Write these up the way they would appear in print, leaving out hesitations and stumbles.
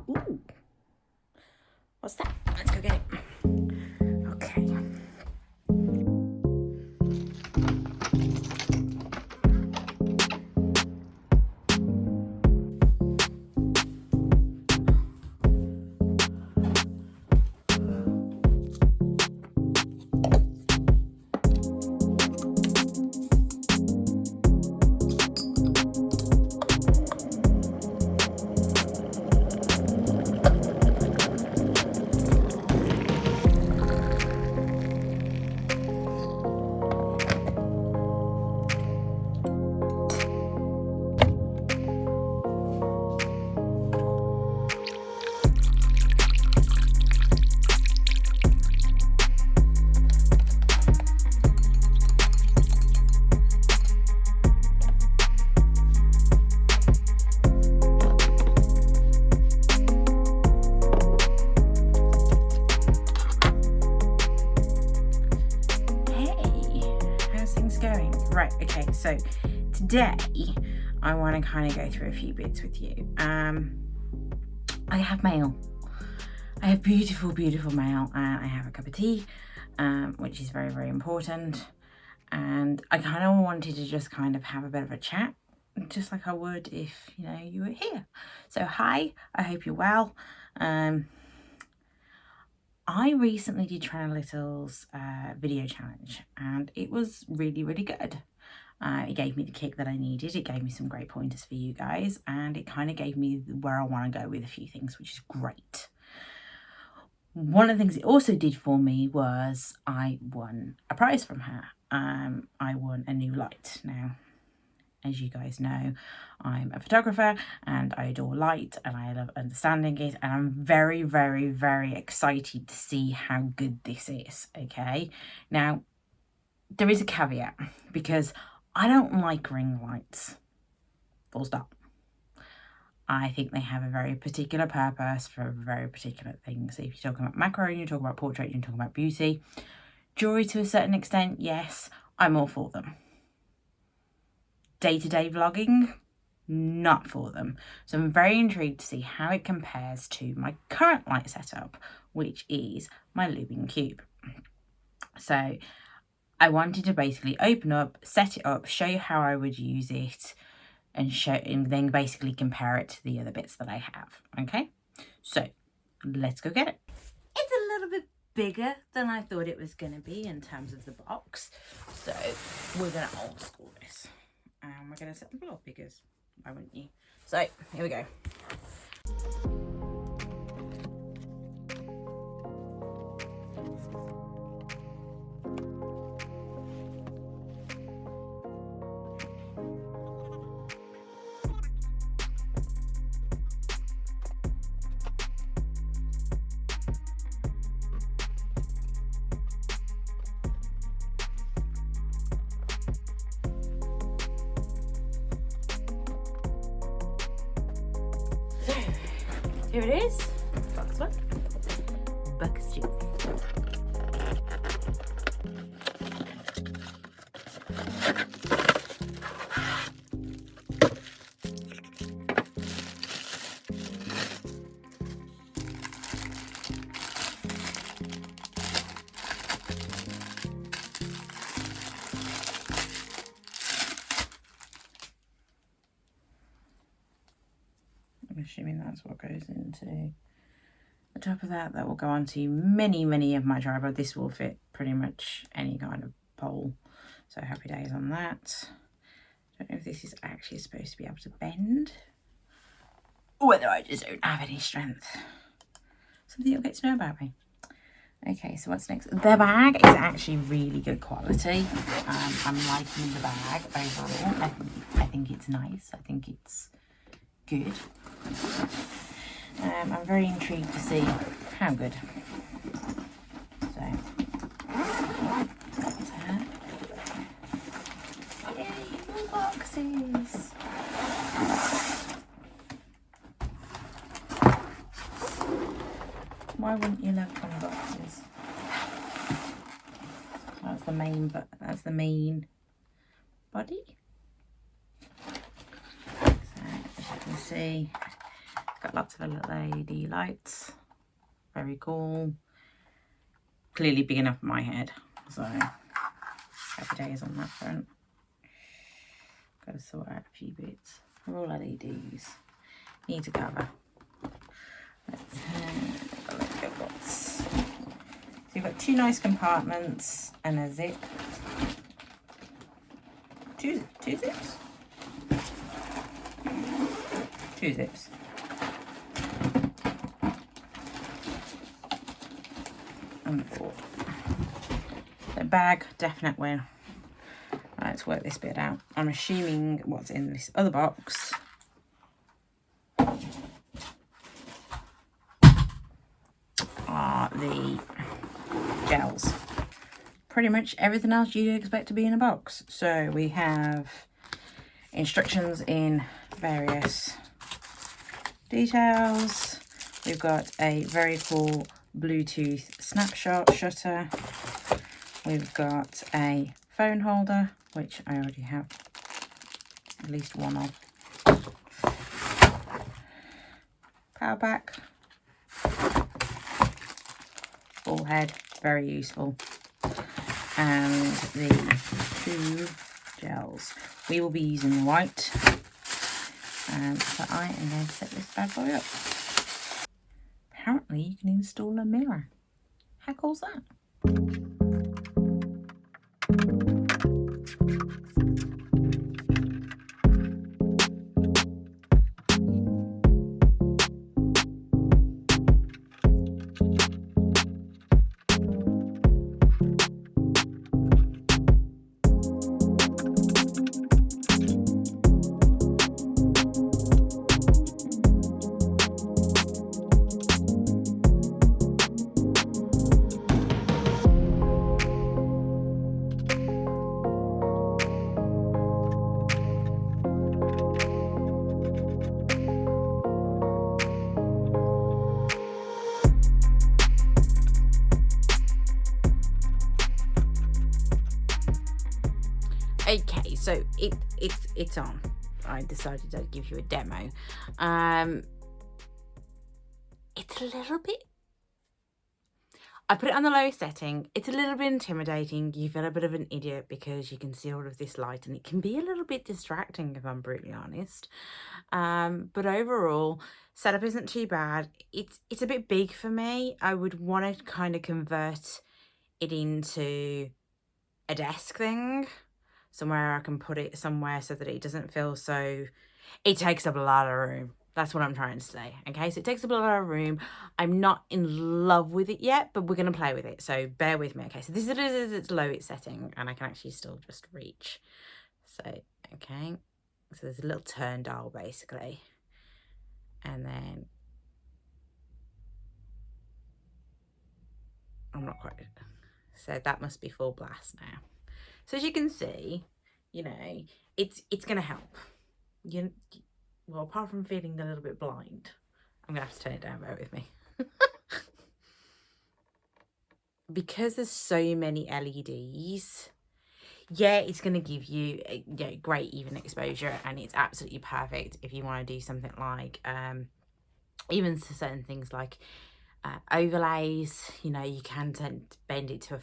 Ooh. What's that? Let's go get it. Okay. Right, okay, so today I want to kind of go through a few bits with you. I have mail. I have beautiful, beautiful mail, and I have a cup of tea, which is very, very important. And I kind of wanted to just kind of have a bit of a chat, just like I would if, you know, you were here. So hi, I hope you're well. I recently did Trying Little's video challenge, and it was really, really good. It gave me the kick that I needed. It gave me some great pointers for you guys, and it kind of gave me where I want to go with a few things, which is great. One of the things it also did for me was I won a prize from her. I won a new light. Now, as you guys know, I'm a photographer and I adore light and I love understanding it, and I'm very, very, very excited to see how good this is, okay? Now, there is a caveat, because I don't like ring lights, full stop. I think they have a very particular purpose for a very particular thing. So if you're talking about macro, you're talking about portrait, you're talking about beauty, jewelry to a certain extent, yes, I'm all for them. Day-to-day vlogging, not for them. So I'm very intrigued to see how it compares to my current light setup, which is my looping cube. So I wanted to basically open up, set it up, show you how I would use it, and then basically compare it to the other bits that I have. Okay, so let's go get it. It's a little bit bigger than I thought it was going to be in terms of the box, so we're going to old school this. And we're going to set the block because why wouldn't you? So here we go. Here it is, box one, box two. I'm assuming that's what goes into the top of that. That will go onto many, many of my tripod. This will fit pretty much any kind of pole. So happy days on that. Don't know if this is actually supposed to be able to bend, or whether I just don't have any strength. Something you'll get to know about me. Okay, so what's next? The bag is actually really good quality. I'm liking the bag overall. I think it's nice. I think it's good. I'm very intrigued to see how good. So that's her. Yay, more boxes. Why wouldn't you love 20 boxes? That's the main, but that's the main body. So as you can see, got lots of little LED lights. Very cool. Clearly big enough for my head. So happy days on that front. Gotta sort out a few bits. They're all LEDs. Need to cover. Let's have a look at what's. So you've got 2 nice compartments and a zip. Two zips? 2 zips. And the board. The bag, definite win. Right, let's work this bit out. I'm assuming what's in this other box are the gels. Pretty much everything else you'd expect to be in a box. So we have instructions in various details. We've got a very cool Bluetooth snapshot shutter. We've got a phone holder, which I already have at least one of. Power pack. Full head, very useful. And the 2 gels. We will be using white. So I am going to set this bad boy up. Apparently you can install a mirror. How cool's that? Okay, so it's on. I decided I'd give you a demo. It's a little bit. I put it on the lowest setting. It's a little bit intimidating. You feel a bit of an idiot because you can see all of this light, and it can be a little bit distracting if I'm brutally honest. But overall, setup isn't too bad. It's a bit big for me. I would want to kind of convert it into a desk thing. Somewhere I can put it somewhere so that it doesn't feel so... It takes up a lot of room. That's what I'm trying to say. Okay, so it takes up a lot of room. I'm not in love with it yet, but we're going to play with it. So bear with me. Okay, so this is its lowest setting, and I can actually still just reach. So, okay. So there's a little turn dial, basically. And then... I'm not quite... So that must be full blast now. So as you can see, you know, it's going to help. Well, apart from feeling a little bit blind, I'm going to have to turn it down, bear with me. Because there's so many LEDs, yeah, it's going to give you great even exposure, and it's absolutely perfect if you want to do something like, even certain things like overlays. You know, you can bend it to a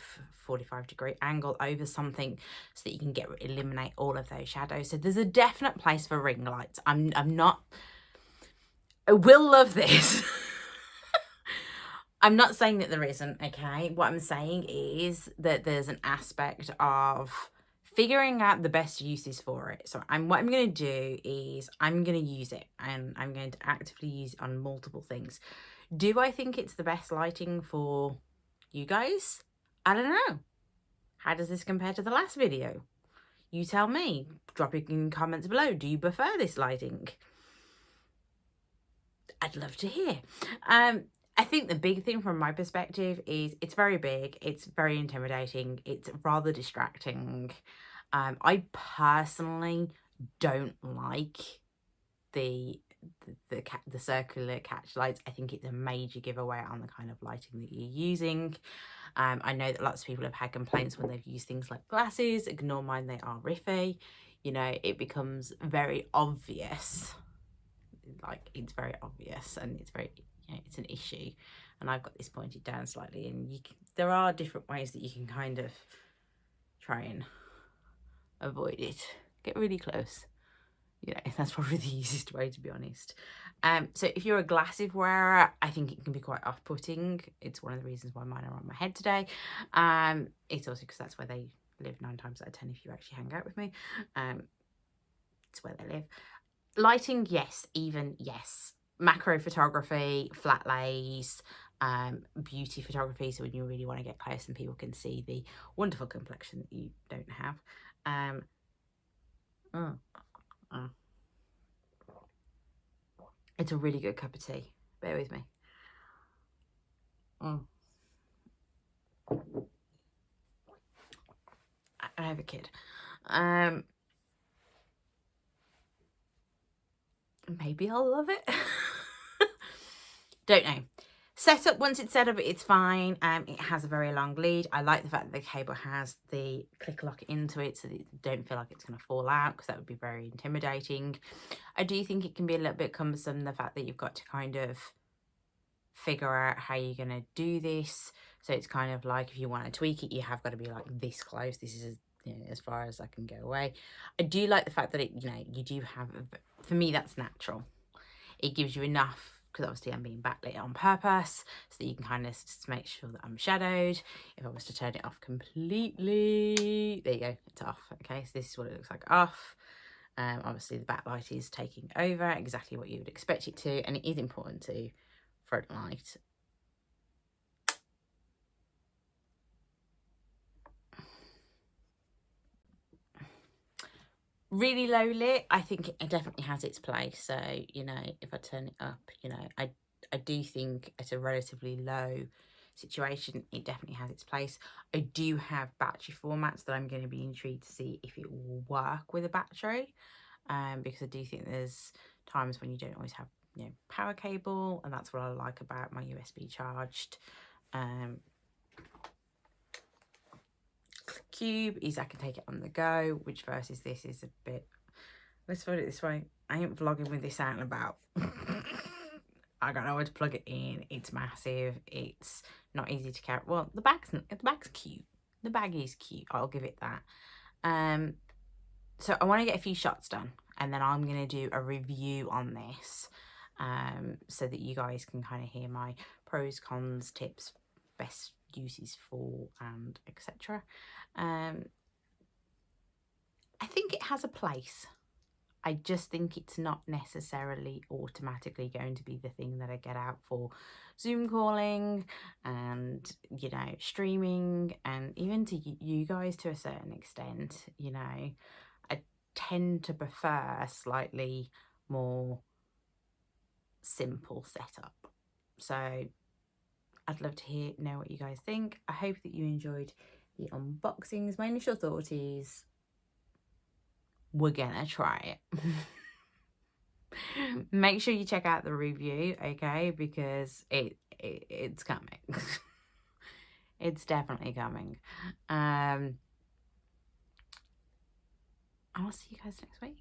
45-degree angle over something so that you can eliminate all of those shadows. So there's a definite place for ring lights. I will love this. I'm not saying that there isn't, okay? What I'm saying is that there's an aspect of figuring out the best uses for it. So what I'm going to do is I'm going to use it, and I'm going to actively use it on multiple things. Do I think it's the best lighting for you guys? I don't know. How does this compare to the last video? You tell me. Drop it in comments below. Do you prefer this lighting? I'd love to hear. I think the big thing from my perspective is it's very big. It's very intimidating. It's rather distracting. I personally don't like the circular catch lights. I think it's a major giveaway on the kind of lighting that you're using. I know that lots of people have had complaints when they've used things like glasses. Ignore mine, they are riffy. You know, it becomes very obvious like it's very obvious and it's very, you know, it's an issue. And I've got this pointed down slightly, and there are different ways that you can kind of try and avoid it. Get really close. You know, that's probably the easiest way, to be honest. So if you're a glasses wearer, I think it can be quite off-putting. It's one of the reasons why mine are on my head today. It's also because that's where they live 9 times out of 10 if you actually hang out with me. It's where they live. Lighting, yes. Even, yes. Macro photography, flat lays, beauty photography, so when you really want to get close and people can see the wonderful complexion that you don't have. It's a really good cup of tea. Bear with me. I have a kid. Maybe I'll love it. Don't know. Setup, once it's set up, it's fine. It has a very long lead. I like the fact that the cable has the click lock into it, so that you don't feel like it's going to fall out, because that would be very intimidating. I do think it can be a little bit cumbersome, the fact that you've got to kind of figure out how you're going to do this. So it's kind of like, if you want to tweak it, you have got to be like this close. This is, you know, as far as I can go away. I do like the fact that it, you know, you do have, for me, that's natural. It gives you enough, because obviously I'm being backlit on purpose, so that you can kind of just make sure that I'm shadowed. If I was to turn it off completely, there you go, it's off. Okay, so this is what it looks like off. Obviously the backlight is taking over, exactly what you would expect it to, and it is important to front light. Really low lit, I think it definitely has its place. So, you know, if I turn it up, you know, I do think at a relatively low situation, it definitely has its place. I do have battery formats that I'm going to be intrigued to see if it will work with a battery, because I do think there's times when you don't always have, you know, power cable, and that's what I like about my USB charged cube, is I can take it on the go, which versus this is a bit, let's put it this way, I ain't vlogging with this out and about. I don't know where to plug it in. It's massive. It's not easy to carry. Well, the bag's cute. The bag is cute, I'll give it that. So I want to get a few shots done, and then I'm going to do a review on this, so that you guys can kind of hear my pros, cons, tips, best uses for, and etc. I think it has a place. I just think it's not necessarily automatically going to be the thing that I get out for Zoom calling and, you know, streaming, and even to you guys to a certain extent. You know, I tend to prefer a slightly more simple setup. So I'd love to know what you guys think. I hope that you enjoyed the unboxings. My initial thought is, we're gonna try it. Make sure you check out the review, okay, because it's coming. It's definitely coming. I'll see you guys next week.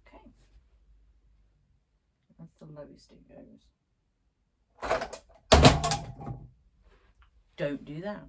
Okay, that's the lowest it goes. Don't do that.